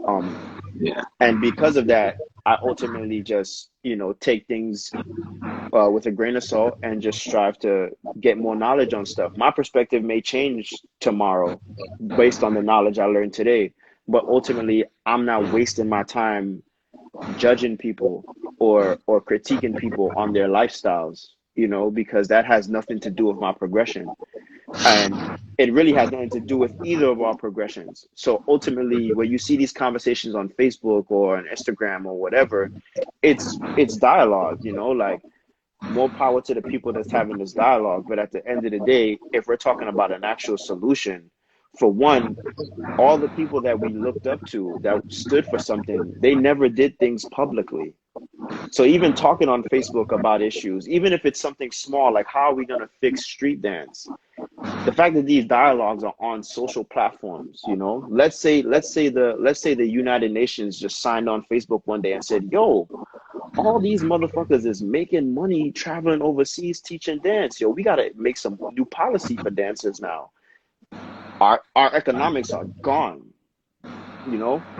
S2: Um,
S1: Yeah.
S2: and because of that, I ultimately just, take things with a grain of salt and just strive to get more knowledge on stuff. My perspective may change tomorrow based on the knowledge I learned today, but ultimately, I'm not wasting my time judging people or critiquing people on their lifestyles, because that has nothing to do with my progression. And it really has nothing to do with either of our progressions. So ultimately, when you see these conversations on Facebook or on Instagram or whatever, it's dialogue, like more power to the people that's having this dialogue. But at the end of the day, if we're talking about an actual solution, for one, all the people that we looked up to that stood for something, they never did things publicly. So even talking on Facebook about issues, even if it's something small, like how are we going to fix street dance? The fact that these dialogues are on social platforms, let's say the United Nations just signed on Facebook one day and said, yo, all these motherfuckers is making money traveling overseas teaching dance. Yo, we got to make some new policy for dancers now. Our economics are gone.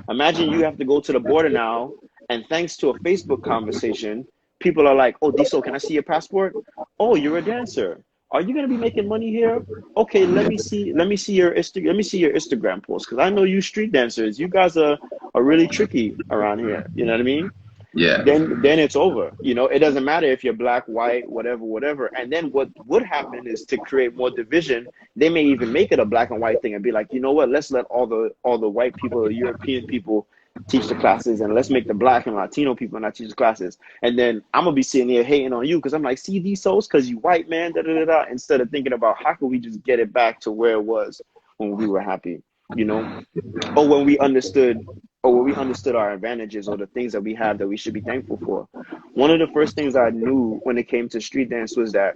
S2: Imagine you have to go to the border now, and thanks to a Facebook conversation, people are like, oh, DsouL, can I see your passport? Oh, you're a dancer. Are you going to be making money here? Okay, let me see your Instagram post, because I know you street dancers, you guys are really tricky around here, you know what I mean?
S1: Yeah.
S2: Then it's over. It doesn't matter if you're black, white, whatever. And then what would happen is, to create more division, they may even make it a black and white thing and be like, you know what, let's let all the white people, the European people teach the classes, and let's make the black and Latino people not teach the classes. And then I'm gonna be sitting there hating on you because I'm like, see these souls, because you white man, da da da da, instead of thinking about how can we just get it back to where it was when we were happy, you know? or when we understood or when we understood our advantages or the things that we have that we should be thankful for. One of the first things I knew when it came to street dance was that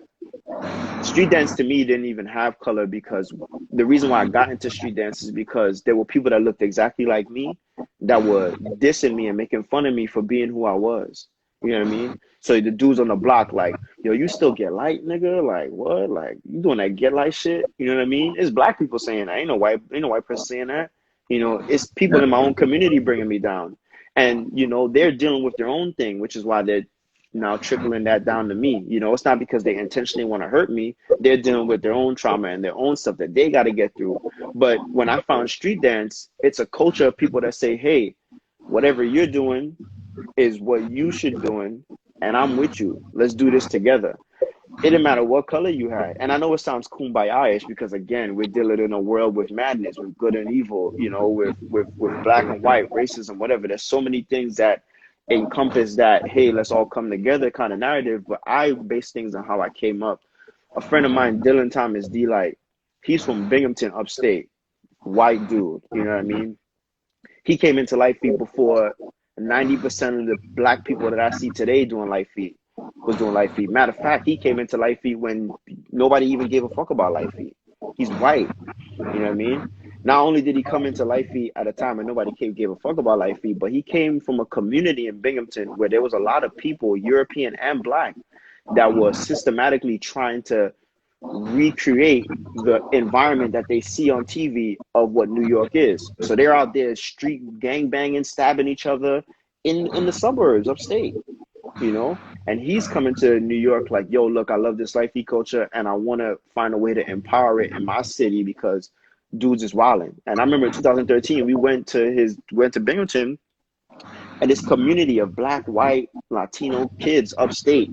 S2: street dance to me didn't even have color, because the reason why I got into street dance is because there were people that looked exactly like me that were dissing me and making fun of me for being who I was. You know what I mean? So the dudes on the block, like, yo, you still get light, nigga? Like, what? Like, you doing that get light shit? You know what I mean? It's black people saying that. Ain't no white person saying that. It's people
S1: Yeah.
S2: in my own community bringing me down. And, they're dealing with their own thing, which is why they're now trickling that down to me. It's not because they intentionally want to hurt me. They're dealing with their own trauma and their own stuff that they got to get through. But when I found street dance, it's a culture of people that say, hey, whatever you're doing is what you should doing, and I'm with you. Let's do this together. It didn't matter what color you had. And I know it sounds kumbaya-ish because, again, we're dealing in a world with madness, with good and evil, with black and white, racism, whatever. There's so many things that encompass that, hey, let's all come together kind of narrative. But I base things on how I came up. A friend of mine, Dylan Thomas, D-Light, he's from Binghamton, upstate, white dude, you know what I mean? He came into Light Feet before 90% of the black people that I see today doing Light Feet was doing Light Feet. Matter of fact, he came into Light Feet when nobody even gave a fuck about Light Feet. He's white. You know what I mean? Not only did he come into Light Feet at a time when nobody gave a fuck about Light Feet, but he came from a community in Binghamton where there was a lot of people, European and black, that were systematically trying to recreate the environment that they see on TV of what New York is. So they're out there street gang banging, stabbing each other in the suburbs upstate. And he's coming to New York like, yo, look, I love this Life culture and I want to find a way to empower it in my city because dudes is wilding. And I remember in 2013, we went to Binghamton, and this community of black, white, Latino kids upstate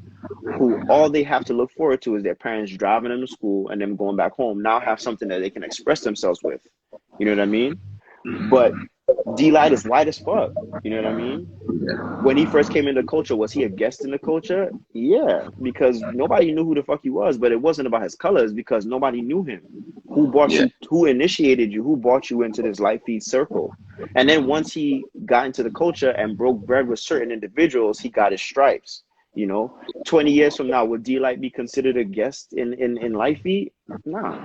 S2: who all they have to look forward to is their parents driving them to school and them going back home, now have something that they can express themselves with. You know what I mean? But D-Light is white as fuck. You know what I mean? When he first came into culture, was he a guest in the culture? Yeah, because nobody knew who the fuck he was, but it wasn't about his colors because nobody knew him. Who brought
S1: Yeah.
S2: you, who initiated you, who brought you into this life feed circle? And then once he got into the culture and broke bread with certain individuals, he got his stripes. You know, 20 years from now, would D-Light be considered a guest in Life Feed? Nah.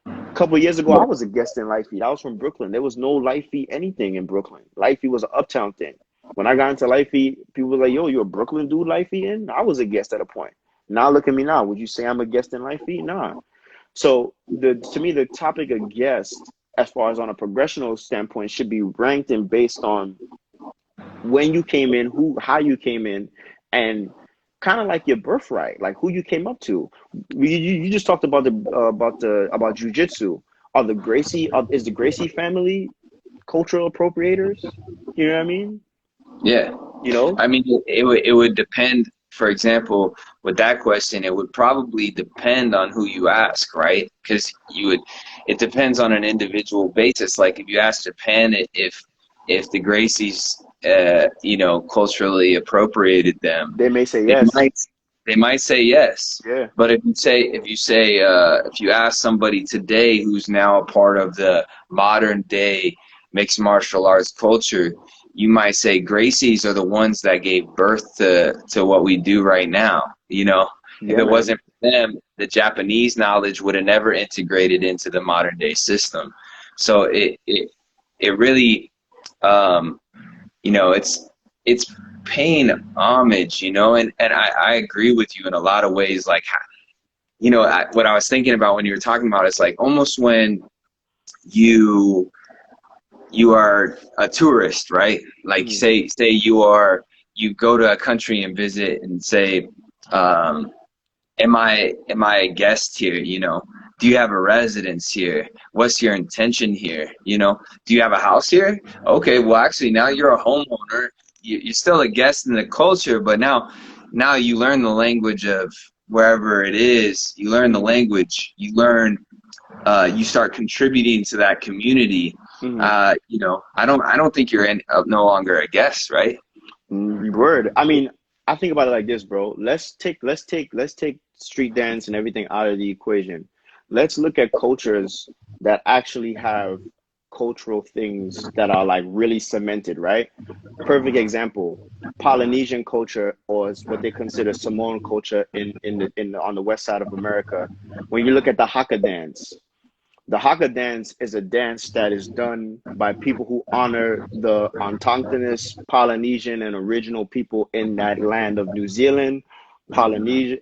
S2: A couple of years ago, I was a guest in Life Feed. I was from Brooklyn. There was no Life Feed anything in Brooklyn. Life Feed was an uptown thing. When I got into Life Feed, people were like, yo, you a Brooklyn dude, Life Feed in? I was a guest at a point. Now look at me now. Would you say I'm a guest in Life Feed? Nah. So to me, the topic of guest, as far as on a progressional standpoint, should be ranked and based on when you came in, how you came in, and kind of like your birthright, like who you came up to. You just talked about about jujitsu. Is the Gracie family cultural appropriators? You know what I mean?
S1: Yeah.
S2: You know?
S1: I mean, it would depend. For example, with that question, it would probably depend on who you ask, right? Because it depends on an individual basis. Like if you ask Japan if the Gracies, culturally appropriated them,
S2: They may say
S1: they
S2: yes.
S1: might they might say yes.
S2: Yeah.
S1: But if you ask somebody today who's now a part of the modern day mixed martial arts culture, you might say Gracies are the ones that gave birth to what we do right now. If
S2: Yeah,
S1: it
S2: man.
S1: wasn't for them, the Japanese knowledge would have never integrated into the modern day system. So it really, um, it's paying homage, and I agree with you in a lot of ways. Like, what I was thinking about when you were talking about, it's like almost when you you are a tourist, right? Like
S2: Mm.
S1: say you go to a country and visit and say, um, am I a guest here? Do you have a residence here? What's your intention here? Do you have a house here? Okay, well actually now you're a homeowner. You're still a guest in the culture, but now you learn the language of wherever it is. You learn the language. You start contributing to that community.
S2: Mm.
S1: I don't think you're no longer a guest, right?
S2: Word. I mean, I think about it like this, bro. Let's take street dance and everything out of the equation. Let's look at cultures that actually have cultural things that are like really cemented, right? Perfect example, Polynesian culture, or is what they consider Samoan culture on the west side of America. When you look at the Haka dance, the Haka dance is a dance that is done by people who honor the autochthonous Polynesian and original people in that land of New Zealand, Polynesia,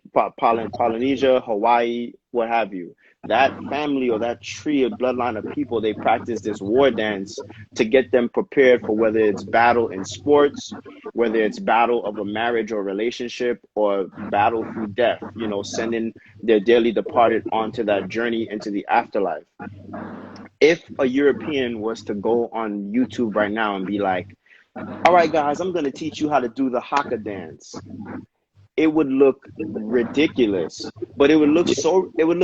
S2: Hawaii, what have you. That family or that tree of bloodline of people, they practice this war dance to get them prepared for whether it's battle in sports, whether it's battle of a marriage or relationship, or battle through death, sending their dearly departed onto that journey into the afterlife. If a European was to go on YouTube right now and be like, all right, guys, I'm going to teach you how to do the Haka dance, it would look ridiculous. But it would look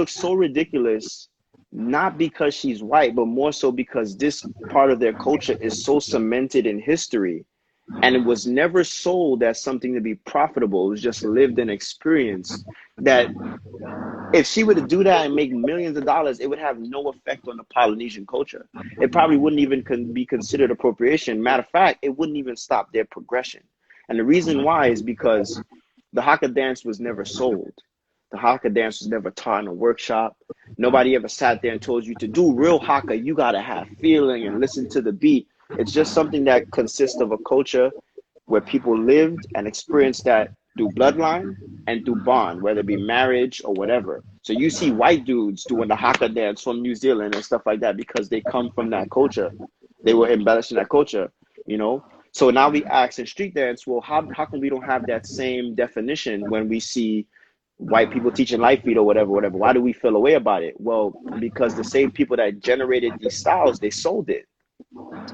S2: so ridiculous, not because she's white, but more so because this part of their culture is so cemented in history, and it was never sold as something to be profitable. It was just lived and experienced, that if she were to do that and make millions of dollars, it would have no effect on the Polynesian culture. It probably wouldn't even be considered appropriation. Matter of fact, it wouldn't even stop their progression. And the reason why is because the Haka dance was never sold. The Haka dance was never taught in a workshop. Nobody ever sat there and told you to do real Haka. You got to have feeling and listen to the beat. It's just something that consists of a culture where people lived and experienced that through bloodline and through bond, whether it be marriage or whatever. So you see white dudes doing the Haka dance from New Zealand and stuff like that because they come from that culture. They were embellishing that culture, you know? So now we ask in street dance, well, how come we don't have that same definition when we see white people teaching life feed or whatever, whatever? Why do we feel a way about it? Well, because the same people that generated these styles, they sold it,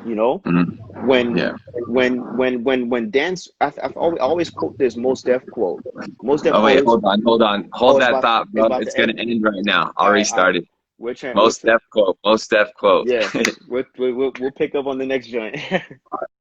S2: you know?
S1: Mhm.
S2: when
S1: Yeah.
S2: when dance, I always quote this Most Def quote. Most Def
S1: Oh wait,
S2: always.
S1: hold on.
S2: Oh,
S1: Hold that thought,
S2: it's
S1: bro.
S2: about
S1: It's
S2: to
S1: gonna
S2: end.
S1: end right now. I'll
S2: All right, all right.
S1: restart it.
S2: We're trying.
S1: Most def quote. Most def quote.
S2: Yeah, we'll pick up on the next joint.